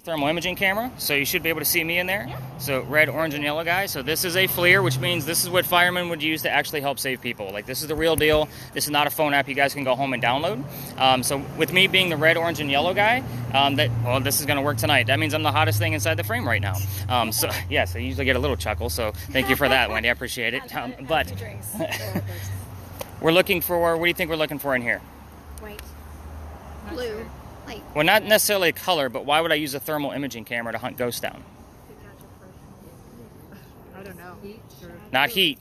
thermal imaging camera, so you should be able to see me in there. So red, orange, and yellow guy. So this is a FLIR, which means this is what firemen would use to actually help save people. Like, this is the real deal. This is not a phone app you guys can go home and download. So with me being the red, orange, and yellow guy, well, this is going to work tonight. That means I'm the hottest thing inside the frame right now. So yes, I usually get a little chuckle, so thank you for that, Wendy. I appreciate it. But we're looking for, what do you think we're looking for in here? White. Blue. Light. Well, not necessarily a color, but why would I use a thermal imaging camera to hunt ghosts down? I don't know. Heat? Not heat.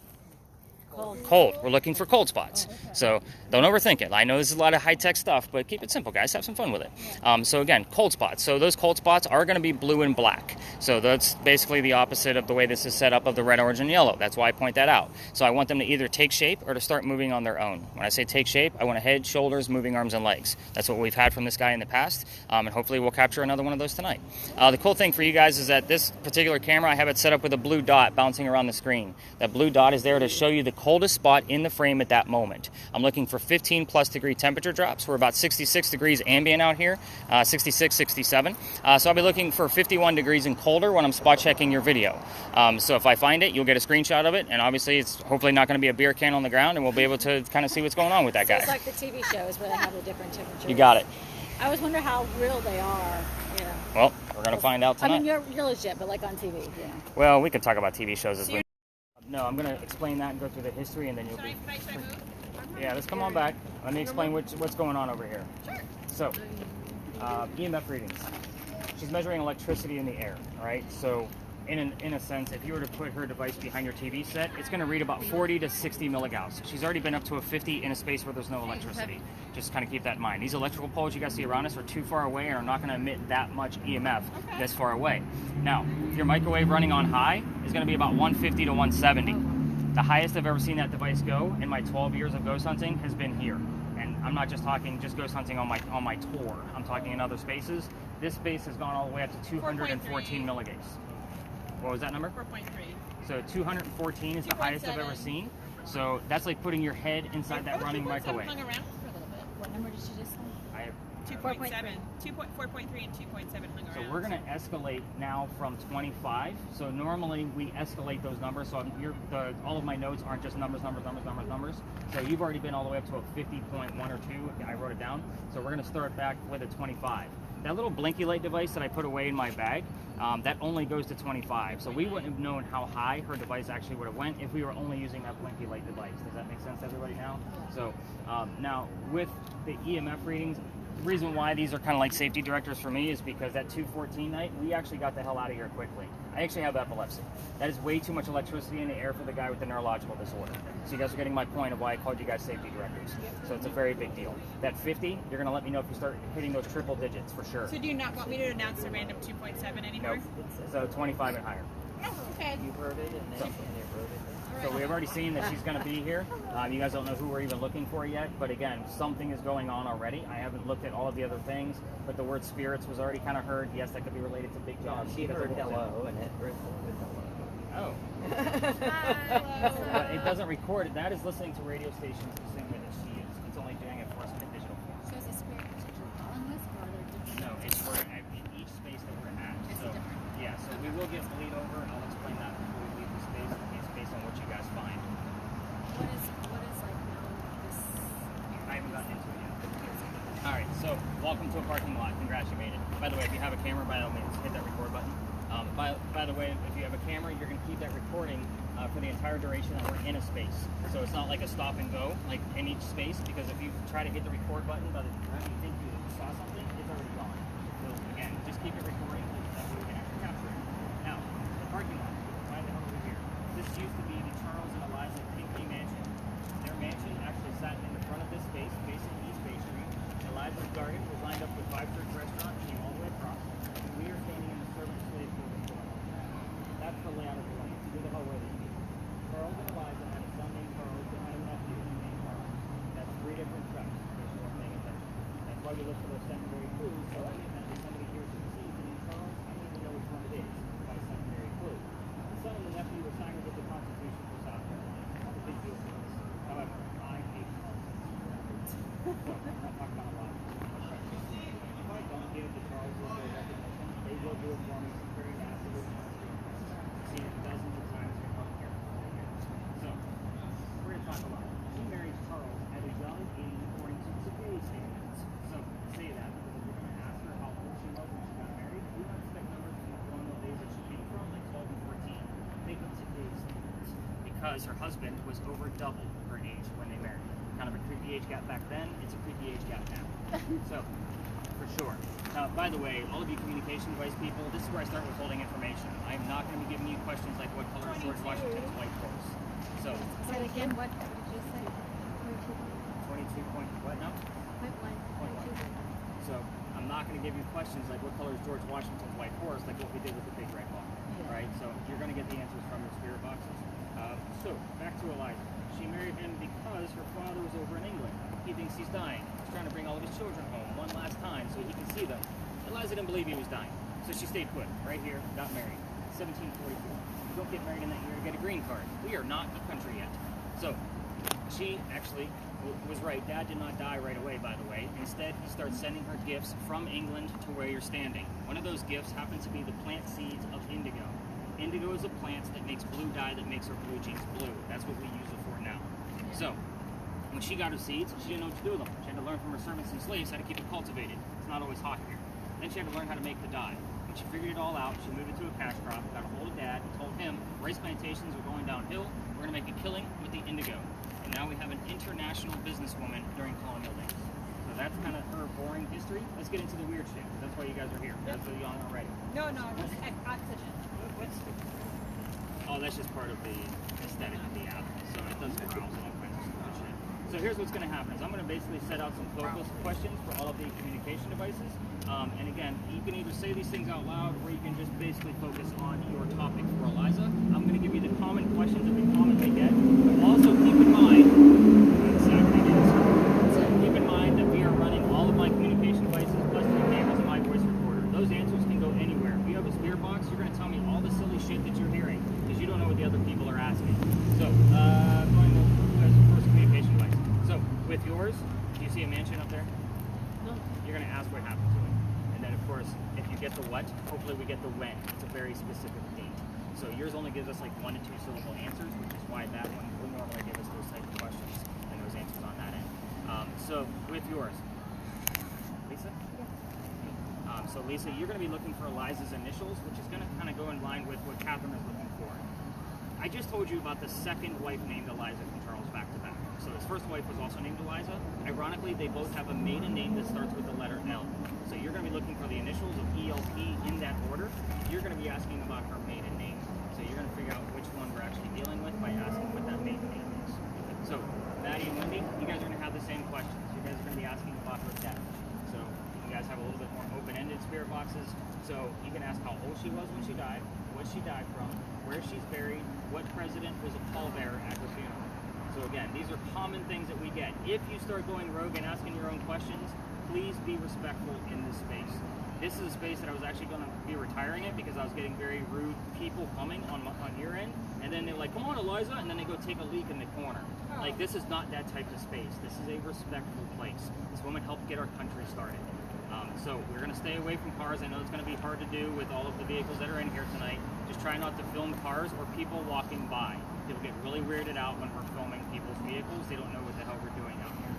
Cold. We're looking for cold spots. So don't overthink it. I know this is a lot of high-tech stuff, but keep it simple, guys. Have some fun with it. So again, cold spots. So those cold spots are going to be blue and black. So that's basically the opposite of the way this is set up of the red, orange, and yellow. That's why I point that out. So I want them to either take shape or to start moving on their own. When I say take shape, I want a head, shoulders, moving arms, and legs. That's what we've had from this guy in the past, and hopefully we'll capture another one of those tonight. The cool thing for you guys is that this particular camera, I have it set up with a blue dot bouncing around the screen. That blue dot is there to show you the coldest spot in the frame at that moment. I'm looking for 15 plus degree temperature drops. We're about 66 degrees ambient out here, 66, 67. So I'll be looking for 51 degrees and colder when I'm spot checking your video. So if I find it, you'll get a screenshot of it, and obviously it's hopefully not going to be a beer can on the ground, and we'll be able to kind of see what's going on with that guy. It's like the TV shows where they have the different temperatures. You got it. I always wonder how real they are. Yeah. Well, we're going to find out tonight. I mean, you're legit, but like on TV, yeah. Well, we could talk about TV shows as well. No, I'm going to explain that and go through the history, and then you'll be... Yeah, let's come on back. Let me explain what's going on over here. Sure. So, EMF readings. She's measuring electricity in the air, right? So, in a sense, if you were to put her device behind your TV set, it's going to read about 40 to 60 milligauss. She's already been up to a 50 in a space where there's no electricity. Just kind of keep that in mind. These electrical poles you guys see around us are too far away and are not going to emit that much EMF this far away. Now, your microwave running on high is going to be about 150 to 170. The highest I've ever seen that device go in my 12 years of ghost hunting has been here. And I'm not just talking just ghost hunting on my tour. I'm talking in other spaces. This space has gone all the way up to 214 milligauss. What was that number? 4.3. So 214 is the highest I've ever seen. So that's like putting your head inside that running microwave. Hung around for a little bit. What number did you just say? I have 2.7, 4.3 and 2.7 hung around. So we're going to escalate now from 25. So normally we escalate those numbers. So all of my notes aren't just numbers. So you've already been all the way up to a 50.1 or 2. I wrote it down. So we're going to start back with a 25. That little blinky light device that I put away in my bag, that only goes to 25. So we wouldn't have known how high her device actually would have went if we were only using that blinky light device. Does that make sense to everybody now? So now with the EMF readings, the reason why these are kind of like safety directors for me is because that 214 night, we actually got the hell out of here quickly. I actually have epilepsy. That is way too much electricity in the air for the guy with the neurological disorder. So you guys are getting my point of why I called you guys safety directors. So it's a very big deal. That 50, you're going to let me know if you start hitting those triple digits for sure. So do you not want me to announce a random 2.7 anymore? Nope. So 25 and higher. Oh, okay. You wrote it and then it wrote it. So we've already seen that she's going to be here. You guys don't know who we're even looking for yet, but again, something is going on already. I haven't looked at all of the other things, but the word spirits was already kind of heard. Yes, that could be related to big jobs. She heard hello and it recorded hello. Oh. But it doesn't record it. That is listening to radio stations assuming that she is. It's only doing it for us in a digital form. So is it spirit that you're calling this, or are there different? No, it's for each space that we're at. So yeah, so we will get bleed over. I'll explain that before we leave the space. It's based on what you guys find. What is like this area? I haven't gotten into it yet. All right, so welcome to a parking lot. Congrats, you made it. By the way, if you have a camera, by all means, hit that record button. By the way, if you have a camera, you're going to keep that recording for the entire duration that we're in a space. So it's not like a stop and go, like in each space, because if you try to hit the record button by the time you think you saw something, it's already gone. So again, just keep it recording. That way we can actually capture it. Now, the parking lot. Why the hell are we here? This used to be the Charles and Eliza Pinckney mansion. Their mansion actually sat in the front of this space, facing East Bay Street. Eliza's garden was lined up with 5 Church Restaurant, came all the way across. And we are standing in the servant slave building below. That's the layout of the lane. Who the hell were they? Charles and Eliza had a son named Charles and had a nephew named Charles. That's 3 different trucks. In case you weren't paying attention. That's why we look for those secondary clues. So any event that somebody here sees the name Charles, I don't even know which one it is by secondary clue. The son and the nephew were signers of the Constitution for South Carolina. Not a big deal for us. However, I hate Charles. So, I'm not talking about a lot. If I don't give the Charles their recognition, they will because her husband was over double her age when they married. Kind of a creepy age gap back then, it's a creepy age gap now. So, for sure. By the way, all of you communication device people, this is where I start withholding information. I'm not going to be giving you questions like what color is George Washington's white horse. So, Say it again. What did you say? 22 point, what now? Point one. So, I'm not going to give you questions like what color is George Washington's white horse, like what we did with the big red ball. Right? So, you're going to get the answers from your spirit boxes. So, back to Eliza. She married him because her father was over in England. He thinks he's dying. He's trying to bring all of his children home one last time so he can see them. Eliza didn't believe he was dying. So she stayed put, right here, got married. 1744. You don't get married in that year, you get a green card. We are not a country yet. So she actually was right. Dad did not die right away, by the way. Instead, he starts sending her gifts from England to where you're standing. One of those gifts happens to be the plant seeds of indigo. Indigo is a plant that makes blue dye that makes our blue jeans blue. That's what we use it for now. So, when she got her seeds, she didn't know what to do with them. She had to learn from her servants and slaves how to keep it cultivated. It's not always hot here. Then she had to learn how to make the dye. When she figured it all out, she moved it to a cash crop, got a hold of Dad, and told him, rice plantations are going downhill, we're going to make a killing with the indigo. And now we have an international businesswoman during colonial days. So that's kind of her boring history. Let's get into the weird shit. That's why you guys are here. That's what y'all know already. No, just oxygen. Oh, that's just part of the aesthetic of the app. So it does browse all kinds of stupid shit. So here's what's going to happen is I'm going to basically set out some focus questions for all of the communication devices. And again, you can either say these things out loud or you can just basically focus on your topic for Eliza. I'm going to give you the common questions that we commonly get. Also keep in mind, keep in mind that we are running all of my communication devices plus the cameras and my voice recorder. Those answers can go anywhere. If you have a spirit box, you're going to tell me all the silly shit that you're hearing because you don't know what the other people are asking. So, going to the first communication device. So, with yours, do you see a mansion up there? No. You're going to ask what happened to it. And then, of course, if you get the what, hopefully we get the when. It's a very specific theme. So yours only gives us like 1 to 2 syllable answers, which is why that one would normally give us those type of questions and those answers on that end. So with yours, Lisa? So Lisa, you're going to be looking for Eliza's initials, which is going to kind of go in line with what Catherine is looking for. I just told you about the second wife named Eliza from Charles back to back. So his first wife was also named Eliza. Ironically, they both have a maiden name that starts with the letter L. So you're going to be looking for the initials of ELP in that order. You're going to be asking about her maiden name. So you're going to figure out which one we're actually dealing with by asking what that maiden name is. So Maddie and Wendy, you guys are going to have the same questions. You guys are going to be asking about her death. So you guys have a little bit more open-ended spirit boxes. So you can ask how old she was when she died, what she died from, where she's buried, what president was a pallbearer at her funeral. So again, these are common things that we get. If you start going rogue and asking your own questions, please be respectful in this space. This is a space that I was actually going to be retiring it because I was getting very rude people coming on your end. And then they're like, come on, Eliza, and then they go take a leak in the corner. Like, this is not that type of space. This is a respectful place. This woman helped get our country started. So we're going to stay away from cars. I know it's going to be hard to do with all of the vehicles that are in here tonight. Just try not to film cars or people walking by. People get really weirded out when we're filming people's vehicles. They don't know what the hell we're doing out here.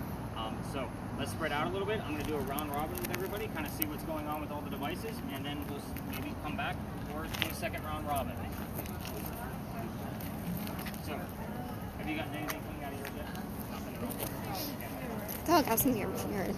So let's spread out a little bit. I'm going to do a round robin with everybody, kind of see what's going on with all the devices, and then we'll maybe come back or do a second round robin. So, have you gotten anything coming out of yours yet? Nothing at all? Oh, got some here. Weird.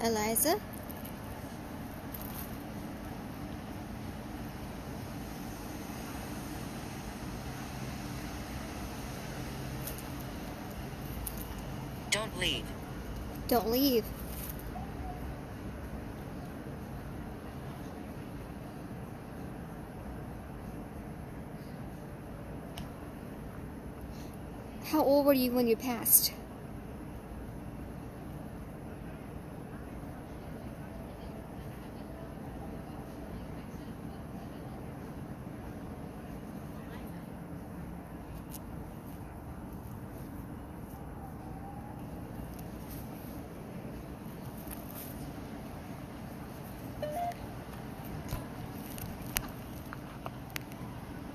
Eliza. Don't leave. Don't leave. How old were you when you passed?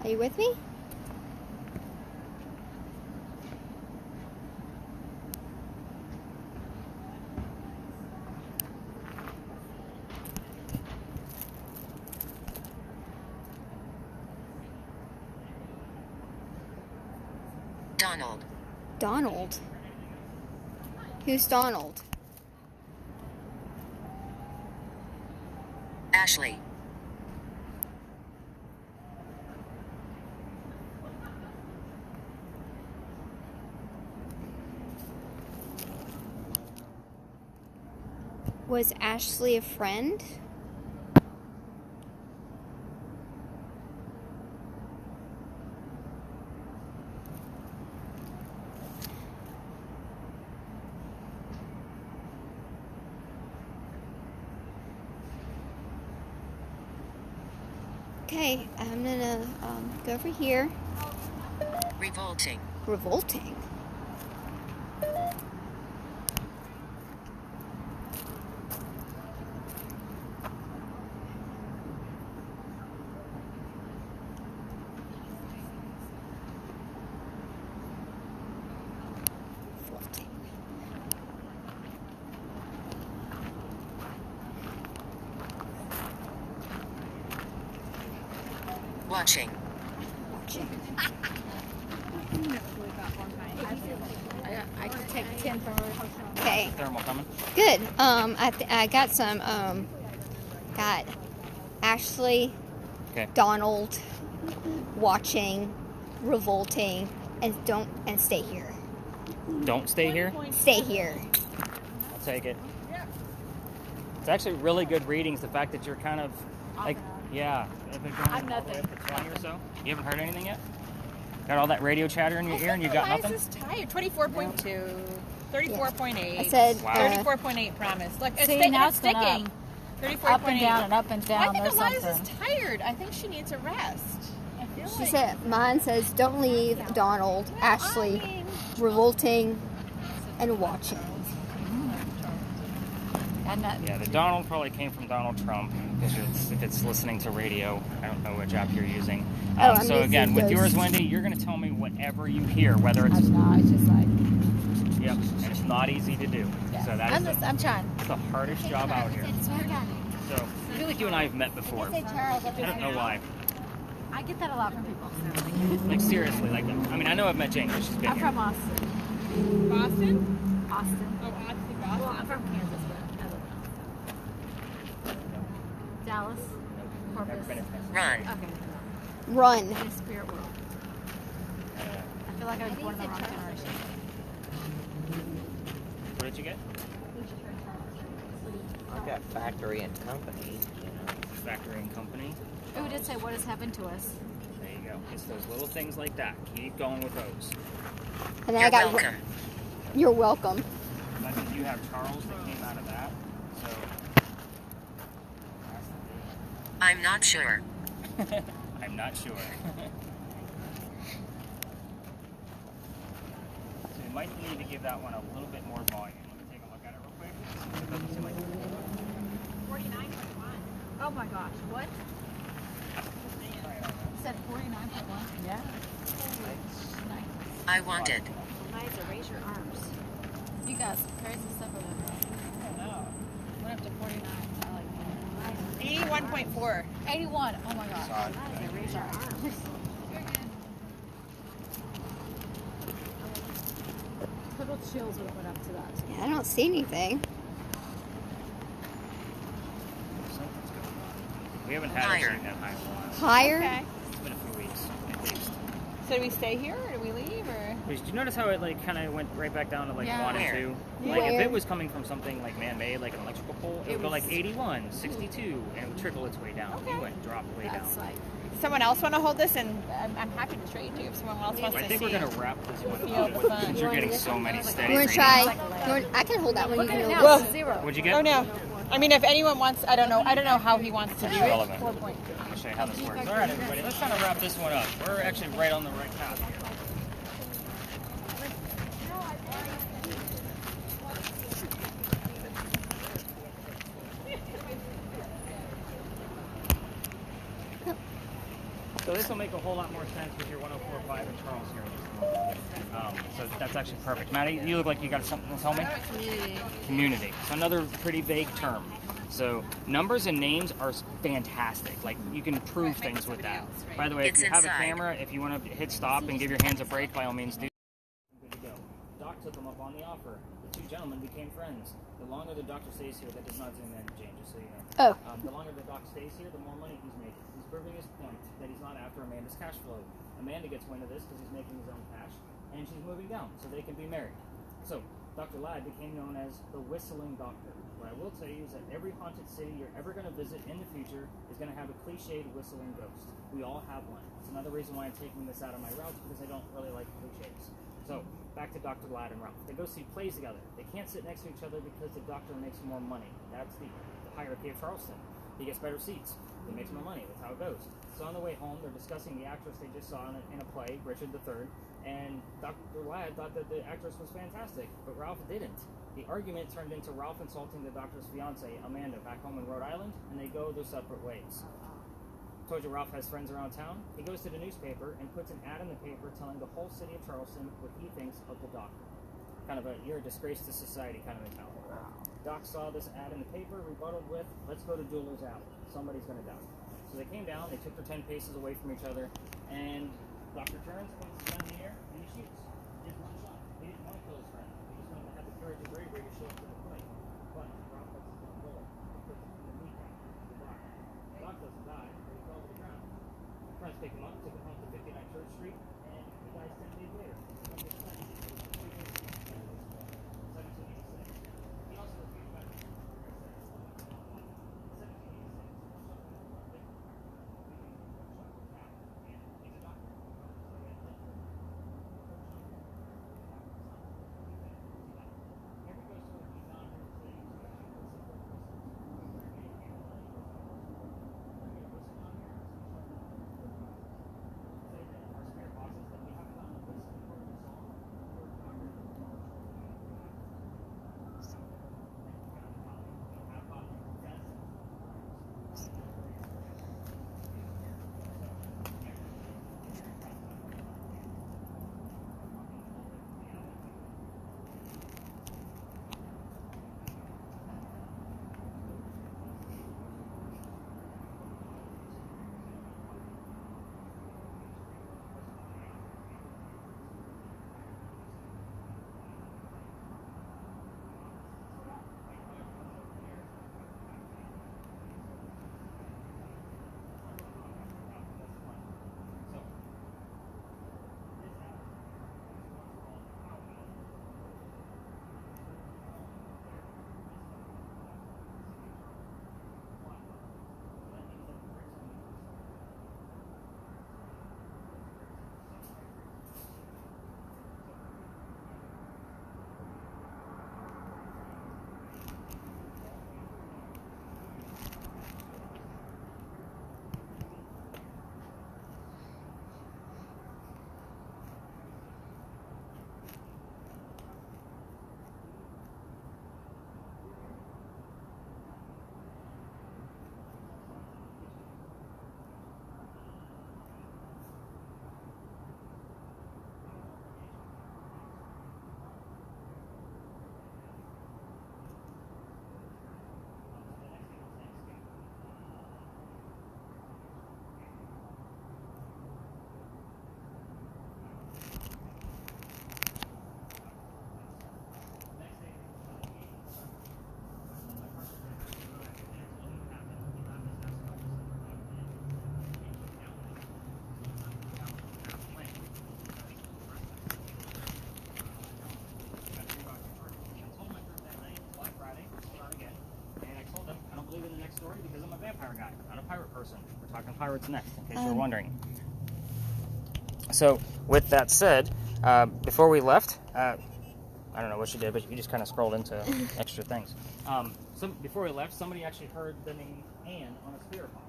Are you with me? Donald. Donald. Who's Donald? Ashley. Was Ashley a friend? Okay, I'm gonna go over here. Revolting. Revolting. Revolting. Watching. Watching. I could take 10 from her. Okay. Thermal coming. Good. I got some. Got Ashley, Okay. Donald, watching, revolting, and stay here. Don't stay here. Stay here. I'll take it. It's actually really good readings. The fact that you're kind of like, yeah. If it going all the way nothing. up to 20 or so. You haven't heard anything yet? Got all that radio chatter in your ear and you got nothing? Why is this tired? 24.2, 34.8. I said. Wow. 34.8 promise. Look, it's, See, now it's it's gone sticking. up. 34.8. Up and down and up and down. I think There's Eliza's something. tired. I think she needs a rest. I feel She like said. Mine says, "Don't leave, Donald, Ashley, revolting, and watching." And that, Yeah, the Donald probably came from Donald Trump because if it's listening to radio, I don't know which app you're using. Oh, I'm so using again, with those. yours, Wendy, you're going to tell me whatever you hear, whether it's I'm not. It's just like, yep, and it's not easy to do. yeah. So that is I'm trying. the hardest job out here. So I feel like you and I have met before. I don't know why. I get that a lot from people. Like seriously, like I mean, I know I've met Jane because she's been I'm here. from Austin. Boston? Austin. Oh, Austin, Well, Boston. I'm from Kansas, but I live in Dallas. Never Corpus. been in Texas. Run. Okay. Run. In the spirit world. I feel like I was born in the wrong generation. What did you get? I've got factory and company, you know. Factory and company. Ooh, it did say what has happened to us. There you go. It's those little things like that. Keep going with those. And then You're I got. welcome. You're welcome. I think you have Charles that came out of that. So I'm not sure. I'm not sure. So you might need to give that one a little bit more volume. Let me take a look at it real quick. It doesn't seem like 49.1. Oh my gosh, what? You said 49.1? Yeah. Nice. I wanted. Liza, raise your arms. You got some crazy stuff over there. I don't know. Went up to 49. I like that. 81.4. 81. Oh my gosh. Sorry. Liza, raise your arms. You're good. Total chills would have went up to that. Yeah, I don't see anything. We haven't had Higher. it at high for a while. Higher? Okay. It's been a few weeks, at least. So do we stay here or do we leave or? Did you notice how it like kind of went right back down to like Yeah. 1 and Where? 2? Yeah. Like if Where? it was coming from something like man-made, like an electrical pole, it would go was- like 81, 62, and it would trickle its way down. Okay. It went drop way down. That's like Someone else want to hold this, and I'm happy to trade you if someone else wants I to think see we're gonna it. wrap this one Feel up the fun. since you're getting so many steady. You want to readings. try? I can hold that one. You can hold Well- this. 0. What'd you get? Oh no. I mean, if anyone wants, I don't know how he wants to do it. Relevant. 4 point. I'm gonna show you how this works. All right, everybody, let's kind of wrap this one up. We're actually right on the right path here. So this will make a whole lot more sense with your 104.5 and Charles here. So that's actually perfect. Maddie, you look like you got something to tell me? Community. Community. So another pretty vague term. So numbers and names are fantastic. Like you can prove things with that. By the way, if It's you have a inside. camera, if you want to hit stop and give your hands a break, by all means do. Good to go. Doc took him up on the offer. The two gentlemen became friends. The longer the doctor stays here, that does not zoom in, Jane, just so you know. Oh. The longer the doc stays here, the more money he's making. He's proving his point that he's not after Amanda's cash flow. Amanda gets wind of this because he's making his own cash, and she's moving down so they can be married. So Dr. Ladd became known as the Whistling Doctor. What I will tell you is that every haunted city you're ever going to visit in the future is going to have a cliched whistling ghost. We all have one. It's another reason why I'm taking this out of my routes, because I don't really like cliches. So back to Dr. Ladd and Ralph. They go see plays together. They can't sit next to each other because the doctor makes more money. That's the hierarchy of Charleston. He gets better seats. He makes more money. That's how it goes. So on the way home, they're discussing the actress they just saw in a play, Richard III, and Dr. Ladd thought that the actress was fantastic, but Ralph didn't. The argument turned into Ralph insulting the doctor's fiance, Amanda, back home in Rhode Island, and they go their separate ways. Told you Ralph has friends around town. He goes to the newspaper and puts an ad in the paper telling the whole city of Charleston what he thinks of the doctor. Kind of a you're a disgrace to society kind of mentality. Doc saw this ad in the paper, rebutted with, let's go to Jeweler's Alley. Somebody's going to die. So they came down, they took their 10 paces away from each other, and Doctor turns, points his gun in the air, and he shoots. He has one shot. He didn't want to kill his friend. He just wanted to have the courage and bravery to show up to the play. But Ralph lets his gun bullet. He puts it in the kneecap of the doc. The doc doesn't die, but he falls to the ground. Friends pick him up, took him home to 59 Church Street, and he dies 10 days later. He gets sentenced to 3 years in prison. 1786. He also refused back to 1786. pirate person. We're talking pirates next, in case you're wondering. So, with that said, before we left, I don't know what you did, but you just kind of scrolled into extra things. Before we left, somebody actually heard the name Anne on a spirit box.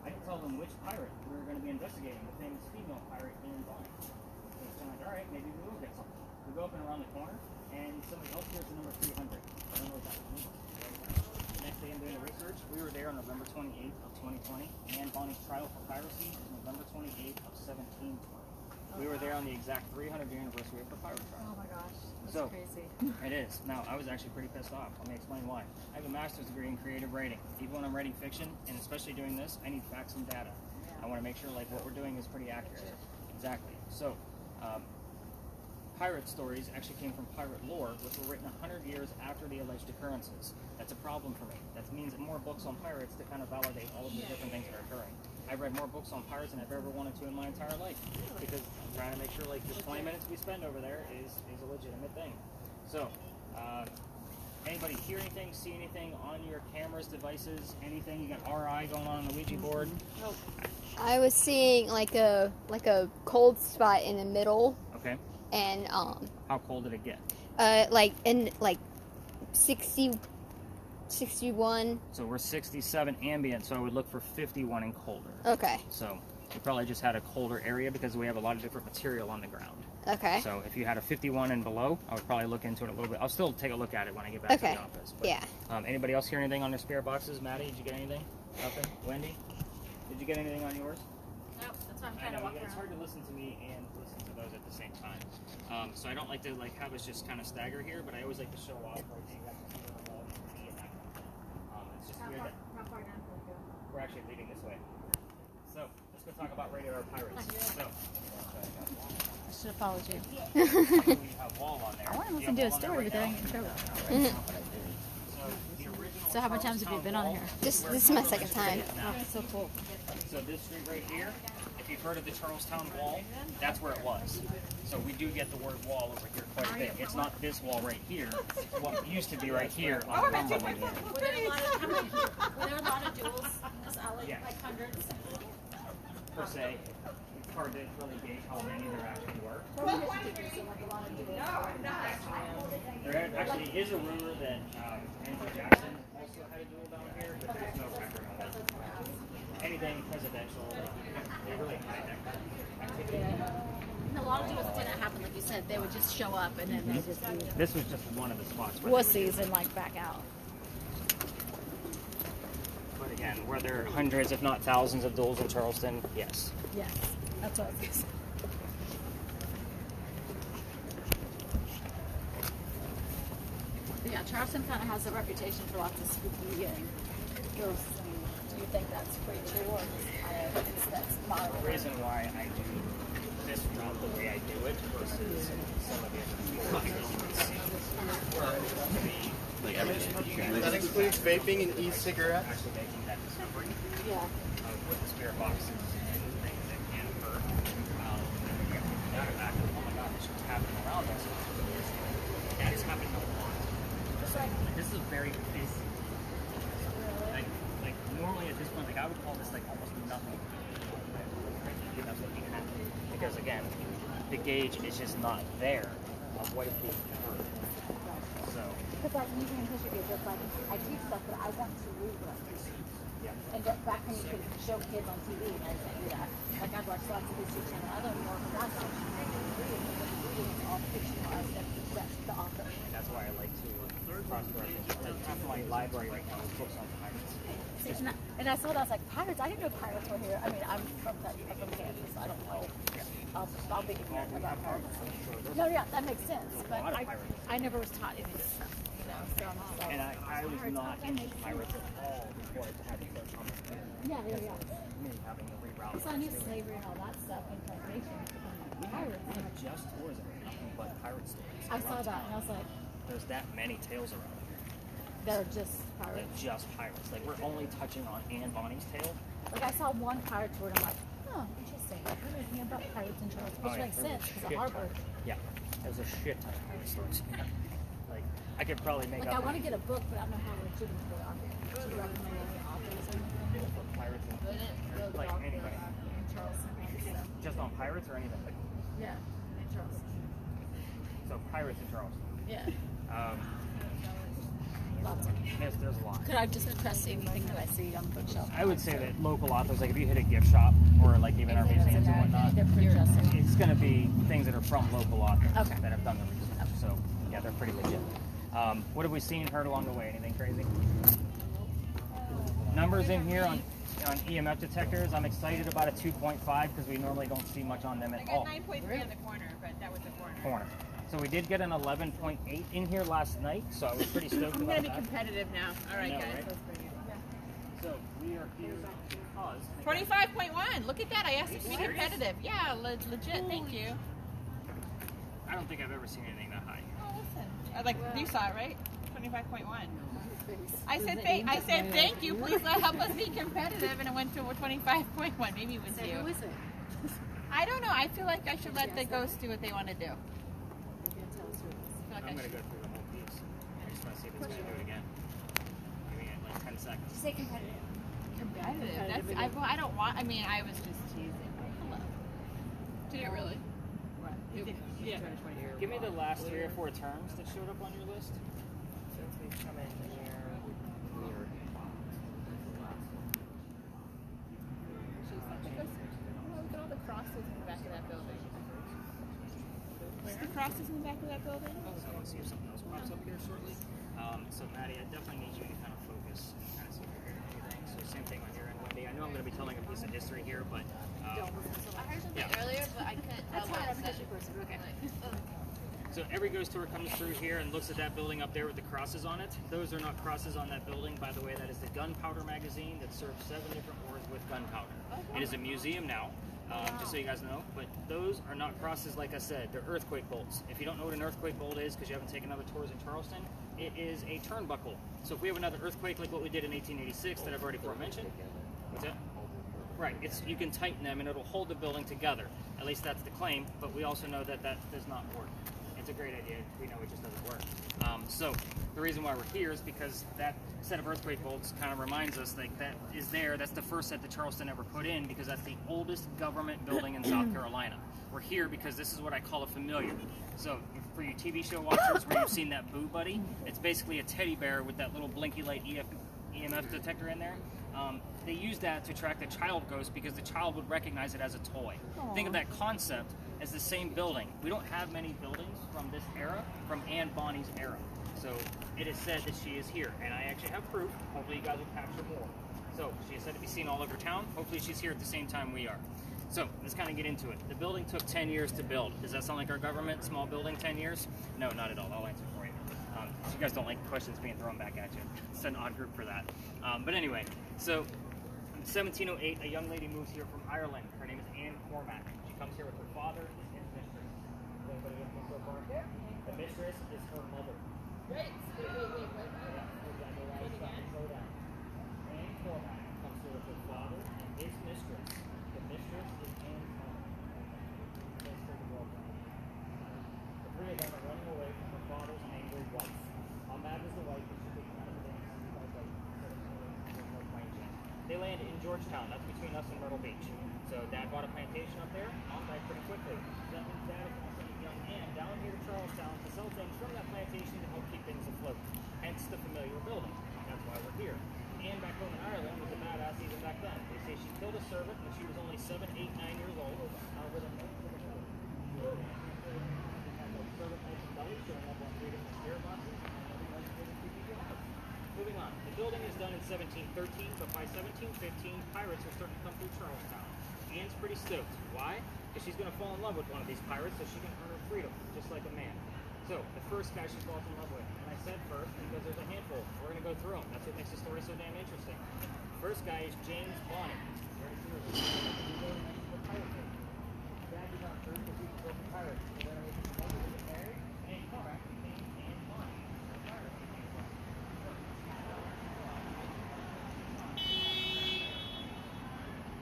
I didn't tell them which pirate we were going to be investigating, the famous female pirate Anne Bonny. So it's kind of like, all right, maybe we will get something. We go up and around the corner, and somebody else here's the number 300. I don't know what that means. Next day I'm doing the research. We were there on November 28th of 2020. Anne Bonny's trial for piracy is November 28th of 1720. We were there on the exact 300th anniversary of the pirate trial. Oh my gosh, that's So, crazy. It is. Now, I was actually pretty pissed off. Let me explain why. I have a master's degree in creative writing. Even when I'm writing fiction, and especially doing this, I need facts and data. I want to make sure like what we're doing is pretty accurate. Exactly. So, pirate stories actually came from pirate lore, which were written 100 years after the alleged occurrences. That's a problem for me. That means more books on pirates to kind of validate all of the different things that are occurring. I've read more books on pirates than I've ever wanted to in my entire life, because I'm trying to make sure like the 20 minutes we spend over there is a legitimate thing. So, anybody hear anything, see anything on your cameras, devices, anything? You got RI going on the Ouija board? Nope. I was seeing like a cold spot in the middle, Okay. and How cold did it get? like in like 60, 61. So we're 67 ambient, so I would look for 51 and colder. Okay. So we probably just had a colder area because we have a lot of different material on the ground. Okay. So if you had a 51 and below, I would probably look into it a little bit. I'll still take a look at it when I get back to the office. But, Yeah. Anybody else hear anything on their spirit boxes? Maddie, did you get anything? Nothing? Wendy? Did you get anything on yours? Nope, that's why I'm I trying to know, walk it's hard around. to listen to me and listen to those at the same time. So I don't like to have us just kind of stagger here, but I always like to show off like you guys can see the wall and me and that kind of thing. It's just weird that How far down can we go? we're actually leading this way. So let's go talk about radar pirates. So I should have followed you. we have wall on there. I want to Do listen you to a have wall on there story right without now? getting in trouble. So the original So how many times have you been on here? This is my second time. Oh, that's so cool. So this street right here, if you've heard of the Charlestown Wall, that's where it was. So we do get the word wall over here quite a bit. It's not this wall right here. It's what used to be right here on Cumberland. Were there a lot of duels? Yeah. Like hundreds? Per se, it's hard to really gauge how many there actually were. There actually is a rumor that Andrew Jackson also had a duel down here, but there's no record on that. Anything presidential, they really hide that kind of activity. And a lot of duels didn't happen, like you said. They would just show up and then they just be This was just one of the spots where wussies and like back out. But again, were there hundreds, if not thousands, of duels in Charleston? Yes. Yes, that's what it is. Yeah, Charleston kind of has a reputation for lots of spooky and ghosts. Do you think that's pretty true, or that's The modern? reason why I do this route the way I do it versus some of the other Like everything. That includes vaping and e-cigarettes. actually making that discovery Yeah. with the spirit boxes and things that can occur. Now you're back, oh my god, this shit's happening around us. And it's happening a lot. This is a very busy. Like normally at this point, like I would call this like almost nothing. That's what you have. Because again, the gauge is just not there of what is being heard. So Because like using in history, it's like I teach stuff, but I want to read what I teach. yeah. And back when you could show kids on TV, and I can't do that. Like I'd watch lots of History Channel. I don't know because that's not reading. Reading is all fictionalized. That's the author. That's why I like to cross-reference. Like half of my library right now is books on pirates. And I saw that, I was like, pirates? I didn't know pirates were here. I mean, I'm from Kansas, so I don't know. I'll be ignorant about pirates. No, yeah, that makes sense. But I never was taught any of this stuff, you know, so I'm just like, And I was not into pirates at all before I had to start coming. yeah. Me having to reroute. So I knew slavery and all that stuff and plantation. Pirates. We have just tourism, nothing but pirate stories. I saw that and I was like, There's that many tales around. they're just They're pirates. just pirates. Like we're only touching on Anne Bonny's tale. Like I saw one pirate tour and I'm like, oh, interesting. Like we're making about pirates in Charles, which makes sense because of harbor. Yeah, there's a shit ton of pirate stories. Like I could probably make Like I up. want to get a book, but I don't know how legitimate they are. Do you recommend any authors or anything? pirates and But it like anybody. in Charleston. So. Just on pirates or anything? Yeah, in Charleston. So pirates in Charleston. Yeah. Lots of. There's a lot. Could I just press anything that I see on the bookshelf? I would say that local authors, like if you hit a gift shop or like even our museums and whatnot, They're pretty dressing. it's going to be things that are from local authors Okay. that have done the research. So yeah, they're pretty legit. What have we seen, heard along the way? Anything crazy? Numbers in here on EMF detectors. I'm excited about a 2.5 because we normally don't see much on them I at got all. 9.3 on the corner, but that was the corner. Corner. So we did get an 11.8 in here last night, so I was pretty stoked I'm about gonna be that. competitive now. All right, I know, guys, right? let's bring it. So we are here because 25.1. Look at that. I asked it to be competitive. Yeah, legit. Thank you. I don't think I've ever seen anything that high. Oh, listen. Like you saw it, right? 25.1. I said thank you. Please help us be competitive, and it went to 25.1. Maybe it was you. Who is it? I don't know. I feel like I should let the ghosts do what they want to do. I'm going to go through the whole piece. I just want to see if it's going to do it again. Give me like 10 seconds. Say competitive. Competitive. I don't want. I mean, I was just teasing. Hello. Did it really? Yeah. Give me the last 3 or 4 terms that showed up on your list. Since we've come in here, weird. Look at all the crosses in the back of that building. Where? The crosses in the back of that building? So I want to see if something else pops up here shortly. So Maddie, I definitely need you to kind of focus and kind of see if you're hearing anything. So same thing on your end, Wendy. I know I'm going to be telling a piece of history here, but I heard something yeah. earlier, but I couldn't tell what it said. Okay. So every ghost tour comes through here and looks at that building up there with the crosses on it. Those are not crosses on that building. By the way, that is the gunpowder magazine that serves 7 different wars with gunpowder. It is a museum now, just so you guys know. But those are not crosses, like I said. They're earthquake bolts. If you don't know what an earthquake bolt is because you haven't taken other tours in Charleston, it is a turnbuckle. So if we have another earthquake like what we did in 1886 that I've already mentioned, what's that? Right, you can tighten them and it'll hold the building together. At least that's the claim, but we also know that that does not work. It's a great idea. We know it just doesn't work. So the reason why we're here is because that set of earthquake bolts kind of reminds us like that is there. That's the first set that Charleston ever put in because that's the oldest government building in South Carolina. We're here because this is what I call a familiar. So for you TV show watchers where you've seen that Boo Buddy, it's basically a teddy bear with that little blinky light EMF detector in there. They use that to attract a child ghost because the child would recognize it as a toy. Aww. Think of that concept as the same building. We don't have many buildings from this era, from Anne Bonny's era. So it is said that she is here, and I actually have proof. Hopefully you guys will capture more. So she is said to be seen all over town. Hopefully she's here at the same time we are. So let's kind of get into it. The building took 10 years to build. Does that sound like our government? Small building, 10 years? No, not at all. I'll answer for you. You guys don't like questions being thrown back at you. It's an odd group for that. But anyway, so in 1708, a young lady moves here from Ireland. Her name is Anne Cormac. She comes here with her father and his mistress. Is anybody with me so far? Yeah. The mistress is her mother. Wait. Slow down. Anne Cormac comes here with her father and his mistress. The mistress is Anne Cormac. Let's take a walk around. The 3 of them are running away from her father's angry wife. How mad was the wife that she did kind of things They land in Georgetown. That's between us and Myrtle Beach. So Dad bought a plantation up there. Mom died pretty quickly. That means Dad is going to send young Anne down here to Charlestown to sell things from that plantation to help keep things afloat. Hence the familiar building. That's why we're here. Anne back home in Ireland was a badass even back then. They say she killed a servant when she was only 7, 8, 9 years old. With a note for the servant. Had no servant knife and belly showing up on 3 different spirit boxes. Moving on. The building is done in 1713, but by 1715, pirates are starting to come through Charlestown. Anne's pretty stoked. Why? Because she's going to fall in love with one of these pirates so she can earn her freedom, just like a man. So, the first guy she falls in love with, and I said first because there's a handful. We're going to go through them. That's what makes the story so damn interesting. First guy is James Bonny. Dad did not prove that he was a pirate. So then he was married, and Cormac became Anne Bonny.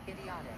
Idiotic.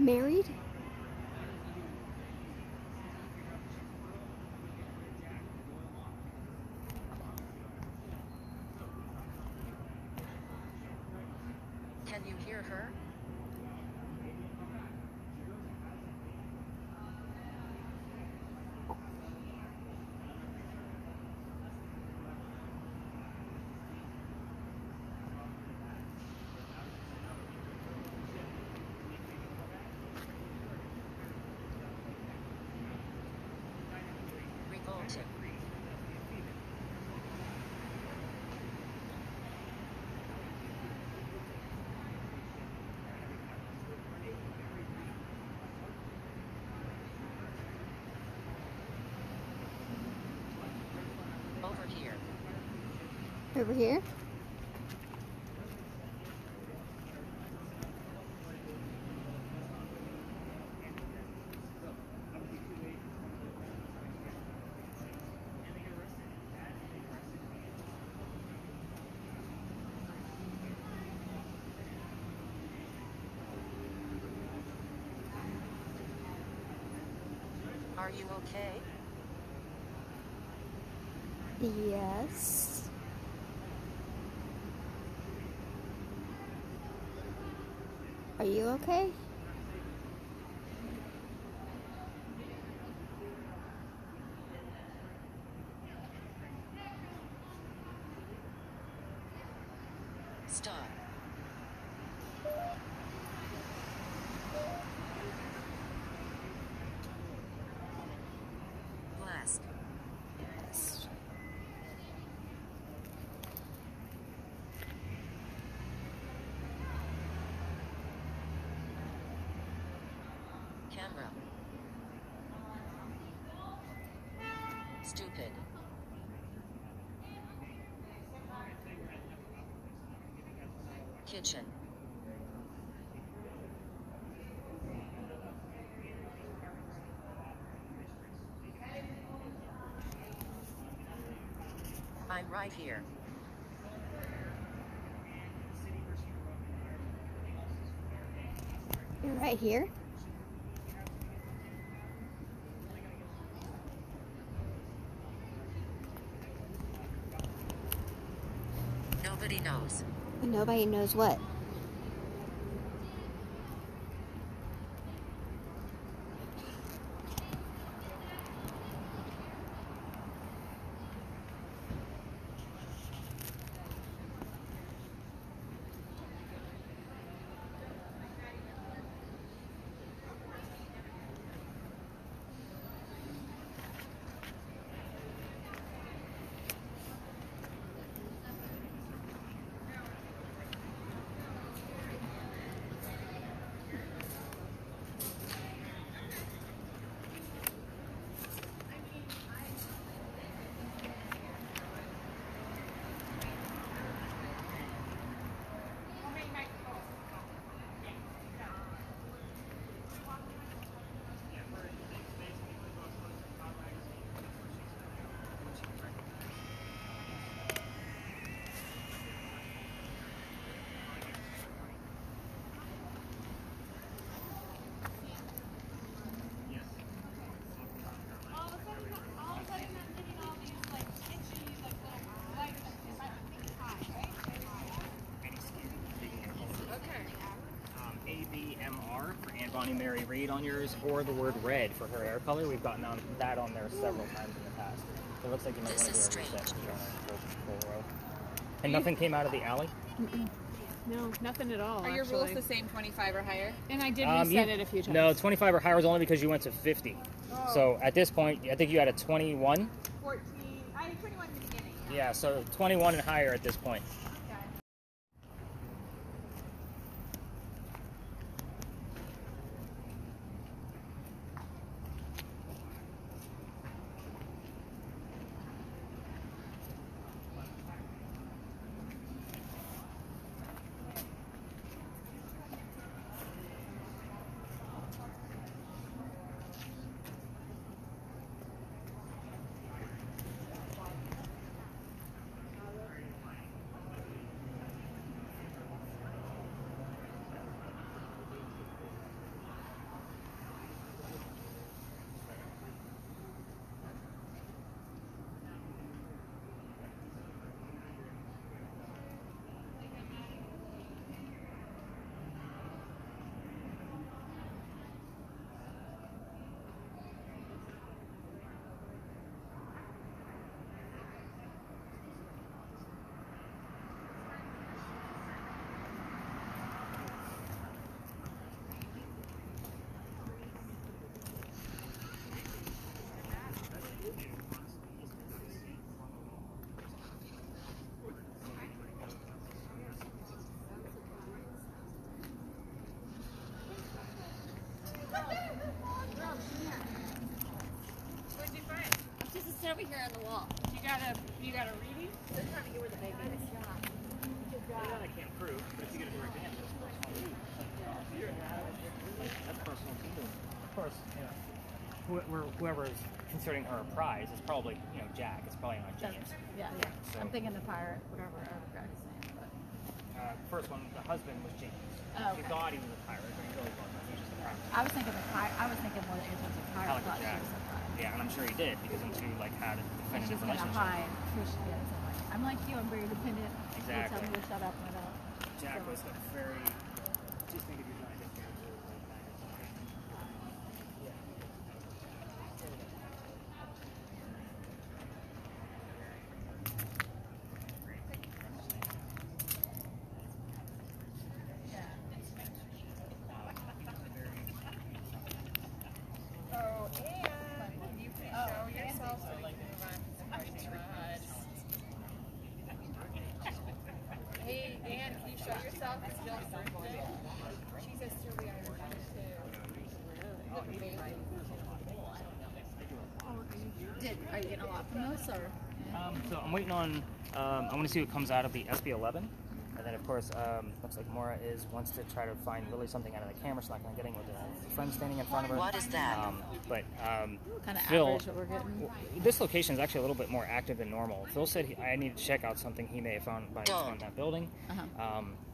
Married? Can you hear her? Revolting. Over here. Over here? Are you okay? Yes. Are you okay? Stop. Blast. Yes. Camera. Stupid. Kitchen. I'm right here. You're right here? Nobody knows. Nobody knows what. ABMR for Aunt Bonnie Mary Reed on yours, or the word red for her hair color. We've gotten that on there several times in the past. So it looks like you might This want is to do a reset strange. full row. And nothing came out of the alley? No, nothing at all. Are your rules actually. the same 25 or higher? And I did reset it a few times. No, 25 or higher was only because you went to 50. Oh. So at this point, I think you had a 21. 14. I had 21 in the beginning. Yeah, so 21 and higher at this point. finger on the wall. You got a reading? They're trying to get where the baby is. That I can't prove, but if you get a direct answer, it's personal. That's personal too. Of course, whoever is considering her a prize is probably, Jack. It's probably not James. Yeah. So, I'm thinking the pirate, whatever Jack is saying. But. First one, the husband was James. Oh, She okay. thought he was a pirate, but he really wasn't. He was just a pirate. I was thinking more the answer was a pirate. I like Thought she Jack. was a pirate. Yeah, and I'm sure he did because then she had a And definitive she's gonna relationship. hide. I'm like you. I'm very dependent. Exactly. You tell me to shut up and I don't. Jack So- was a very. Just think of your kind of character. Oh, and you can show yourself so we can move on to the parking lot. Hey, Dan, can you show yourself? It's Jill's birthday. She says to be on her too. Look, baby. Are you getting a lot from this or? So I'm waiting on. I want to see what comes out of the SB11, and then of course, looks like Maura wants to try to find really something out of the camera. She's not going to get with a friend standing in front of her. What is that? But Kind of Phil, average what we're getting. this location is actually a little bit more active than normal. Phil said I need to check out something he may have found by in that building.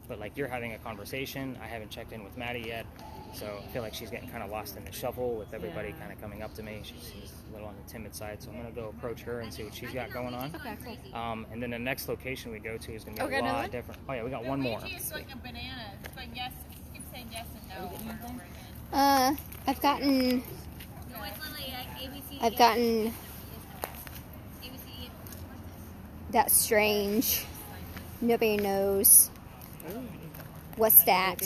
But like you're having a conversation, I haven't checked in with Maddie yet, so I feel like she's getting kind of lost in the shuffle with everybody kind of coming up to me. She's a little on the timid side, so I'm gonna go approach her and see what she's got going on. Okay, cool. And then the next location we go to is gonna be a another lot one? different. Oh yeah, we got one more. Luigi is like a banana. It's like yes, keep saying yes and no over and over again. I've gotten No, it's literally like ABC. I've gotten ABC. that strange. Nobody knows. What's that?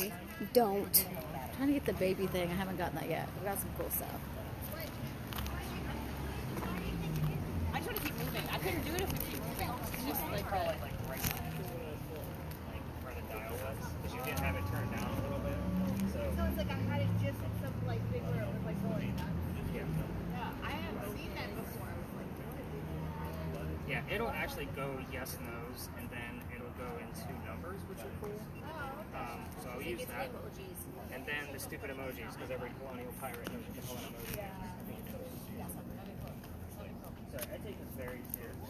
Don't. I'm trying to get the baby thing. I haven't gotten that yet. We got some cool stuff. I just want to keep moving. I couldn't do it if we keep moving. It's just like that. Like right next to where the dial was, because you did have it turned down a little bit. So It's like I had it just in some like thing where it was like going nuts. yeah. I haven't seen that before. Yeah, it'll actually go yes, no's, and then it'll go into numbers, which are cool. So I'll use that. And then the stupid emojis, because every colonial pirate knows you can call an emoji. Sorry, I take this very seriously.